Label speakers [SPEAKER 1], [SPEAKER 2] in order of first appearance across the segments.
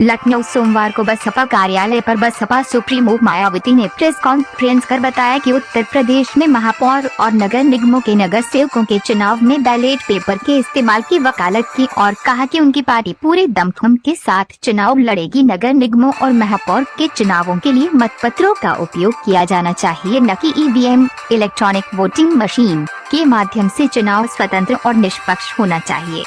[SPEAKER 1] लखनऊ सोमवार को बसपा कार्यालय पर बसपा सुप्रीमो मायावती ने प्रेस कॉन्फ्रेंस कर बताया कि उत्तर प्रदेश में महापौर और नगर निगमों के नगर सेवकों के चुनाव में बैलेट पेपर के इस्तेमाल की वकालत की और कहा कि उनकी पार्टी पूरे दमखम के साथ चुनाव लड़ेगी। नगर निगमों और महापौर के चुनावों के लिए मतपत्रों का उपयोग किया जाना चाहिए, न कि ईवीएम इलेक्ट्रॉनिक वोटिंग मशीन के माध्यम से। चुनाव स्वतंत्र और निष्पक्ष होना चाहिए,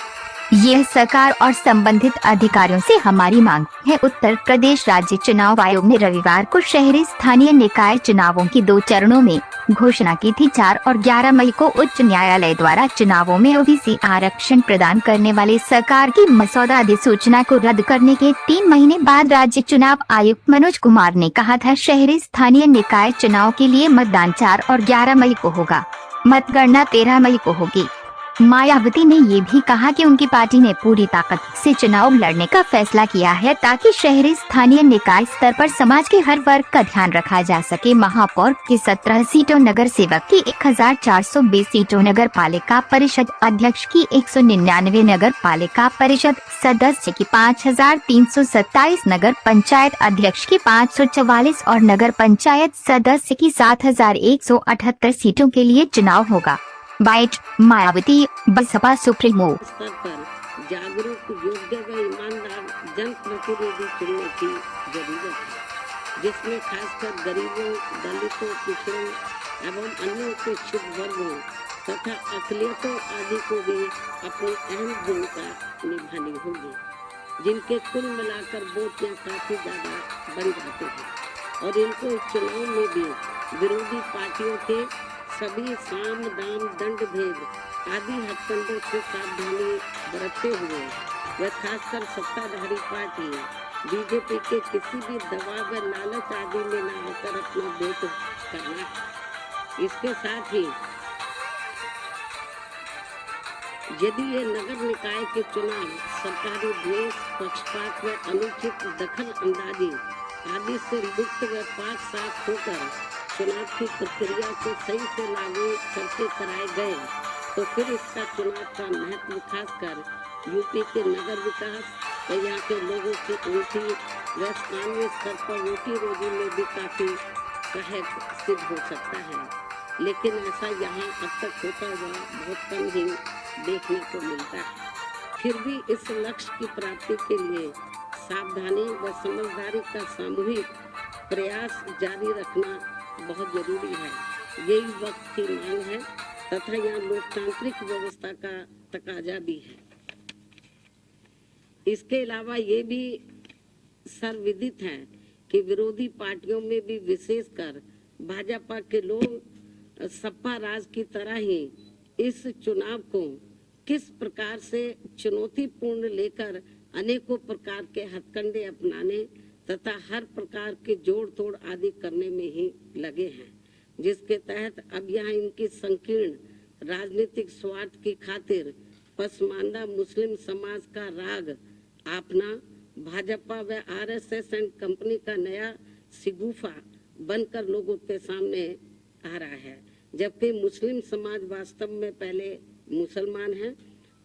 [SPEAKER 1] यह सरकार और संबंधित अधिकारियों से हमारी मांग है। उत्तर प्रदेश राज्य चुनाव आयोग ने रविवार को शहरी स्थानीय निकाय चुनावों की 2 चरणों में घोषणा की थी। 4 और 11 मई को उच्च न्यायालय द्वारा चुनावों में ओबीसी आरक्षण प्रदान करने वाले सरकार की मसौदा अधिसूचना को रद्द करने के 3 महीने बाद राज्य चुनाव आयुक्त मनोज कुमार ने कहा था, शहरी स्थानीय निकाय चुनाव के लिए मतदान 4 और 11 मई को होगा, मतगणना 13 मई को होगी। मायावती ने ये भी कहा कि उनकी पार्टी ने पूरी ताकत से चुनाव लड़ने का फैसला किया है ताकि शहरी स्थानीय निकाय स्तर पर समाज के हर वर्ग का ध्यान रखा जा सके। महापौर की 17 सीटों, नगर सेवक की 1420 सीटों, नगर पालिका परिषद अध्यक्ष की 199, नगर पालिका परिषद सदस्य की 5327, नगर पंचायत अध्यक्ष की 544 और नगर पंचायत सदस्य की 7178 सीटों के लिए चुनाव होगा। Byte Mayawati, Baspa supremo.
[SPEAKER 2] स्तर पर जागरूक, योग्य व ईमानदार जनप्रतिनिधि चुनने की जरूरत है, जिसमें खासकर गरीबों, दलितों, पिछड़ों एवं अन्य उपेक्षित वर्गों तथा अकलियतों आदि को भी अपनी अहम भूमिका निभानी होगी, जिनके कुल मिलाकर वोट यहाँ काफी ज्यादा बन जाते हैं और इनको इस चुनाव में भी विरोधी पार्टियों के सभी साम दाम दंड भेद आदि हथकंडों से सावधानी बरतते हुए व खासकर सत्ताधारी पार्टी बीजेपी के किसी भी दबाव व लालच आदि में न आकर अपना वोट करना। इसके साथ ही यदि ये नगर निकाय के चुनाव सरकारी द्वेष, पक्षपात व अनुचित दखल अंदाजी आदि से मुक्त व पाक साफ होकर चुनाव की प्रक्रिया को सही से लागू करके कराए गए तो फिर इसका चुनाव का महत्व खासकर यूपी के नगर विकास व यहाँ के लोगों की उन्नति व स्थानीय स्तर पर रोटी रोजी में भी काफी सहायक सिद्ध हो सकता है। लेकिन ऐसा यहाँ अब तक होता हुआ बहुत कम ही देखने को मिलता है। फिर भी इस लक्ष्य की प्राप्ति के लिए सावधानी व समझदारी का सामूहिक प्रयास जारी रखना बहुत जरूरी है। यही वक्त की मांग है तथा यहाँ लोकतांत्रिक व्यवस्था का तकाजा भी है। इसके अलावा ये भी सर्वविदित है कि विरोधी पार्टियों में भी विशेषकर भाजपा के लोग सपा राज की तरह ही इस चुनाव को किस प्रकार से चुनौतीपूर्ण लेकर अनेकों प्रकार के हथकंडे अपनाने तथा हर प्रकार के जोड़ तोड़ आदि करने में ही लगे हैं, जिसके तहत अब यहाँ इनकी संकीर्ण राजनीतिक स्वार्थ की खातिर पसमानदा मुस्लिम समाज का राग आपना भाजपा व आरएसएस एंड कंपनी का नया सिगुफा बनकर लोगों के सामने आ रहा है, जबकि मुस्लिम समाज वास्तव में पहले मुसलमान हैं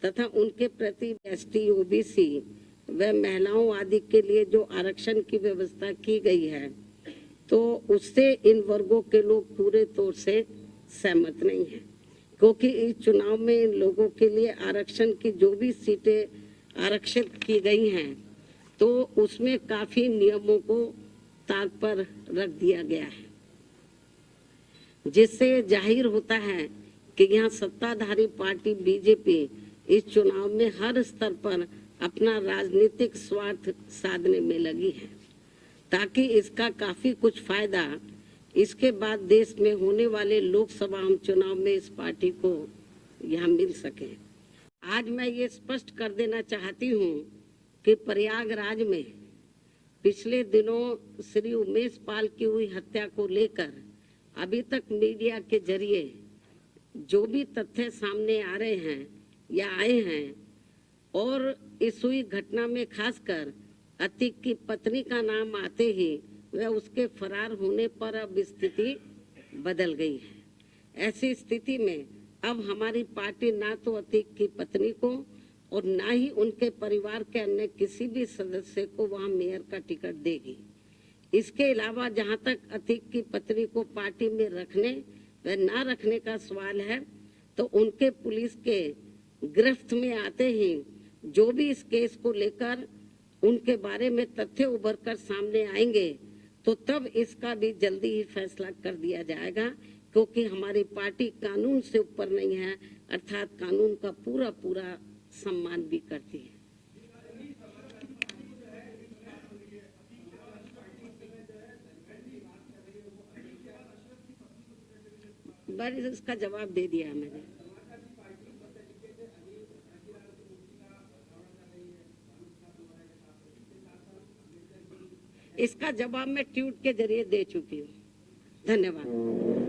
[SPEAKER 2] तथा उनके प्रति एसटी, ओबीसी व महिलाओं आदि के लिए जो आरक्षण की व्यवस्था की गई है तो उससे इन वर्गों के लोग पूरे तौर से सहमत नहीं हैं, क्योंकि इस चुनाव में इन लोगों के लिए आरक्षण की जो भी सीटें आरक्षित की गई हैं तो उसमें काफी नियमों को ताक पर रख दिया गया है, जिससे जाहिर होता है कि यहाँ सत्ताधारी पार्टी बीजेपी इस चुनाव में हर स्तर पर अपना राजनीतिक स्वार्थ साधने में लगी है ताकि इसका काफी कुछ फायदा इसके बाद देश में होने वाले लोकसभा चुनाव में इस पार्टी को यहाँ मिल सके। आज मैं ये स्पष्ट कर देना चाहती हूँ कि प्रयागराज में पिछले दिनों श्री उमेश पाल की हुई हत्या को लेकर अभी तक मीडिया के जरिए जो भी तथ्य सामने आ रहे हैं या आए हैं और इस हुई घटना में खासकर अतीक की पत्नी का नाम आते ही वह उसके फरार होने पर अब स्थिति बदल गई है। ऐसी स्थिति में अब हमारी पार्टी ना तो अतीक की पत्नी को और ना ही उनके परिवार के अन्य किसी भी सदस्य को वहां मेयर का टिकट देगी। इसके अलावा जहां तक अतीक की पत्नी को पार्टी में रखने व ना रखने का सवाल है, तो उनके पुलिस के गिरफ्त में आते ही जो भी इस केस को लेकर उनके बारे में तथ्य उभर कर सामने आएंगे, तो तब इसका भी जल्दी ही फैसला कर दिया जाएगा, क्योंकि हमारी पार्टी कानून से ऊपर नहीं है, अर्थात कानून का पूरा पूरा सम्मान भी करती है। बस इसका जवाब दे दिया मैंने। इसका जवाब मैं ट्वीट के जरिए दे चुकी हूँ। धन्यवाद।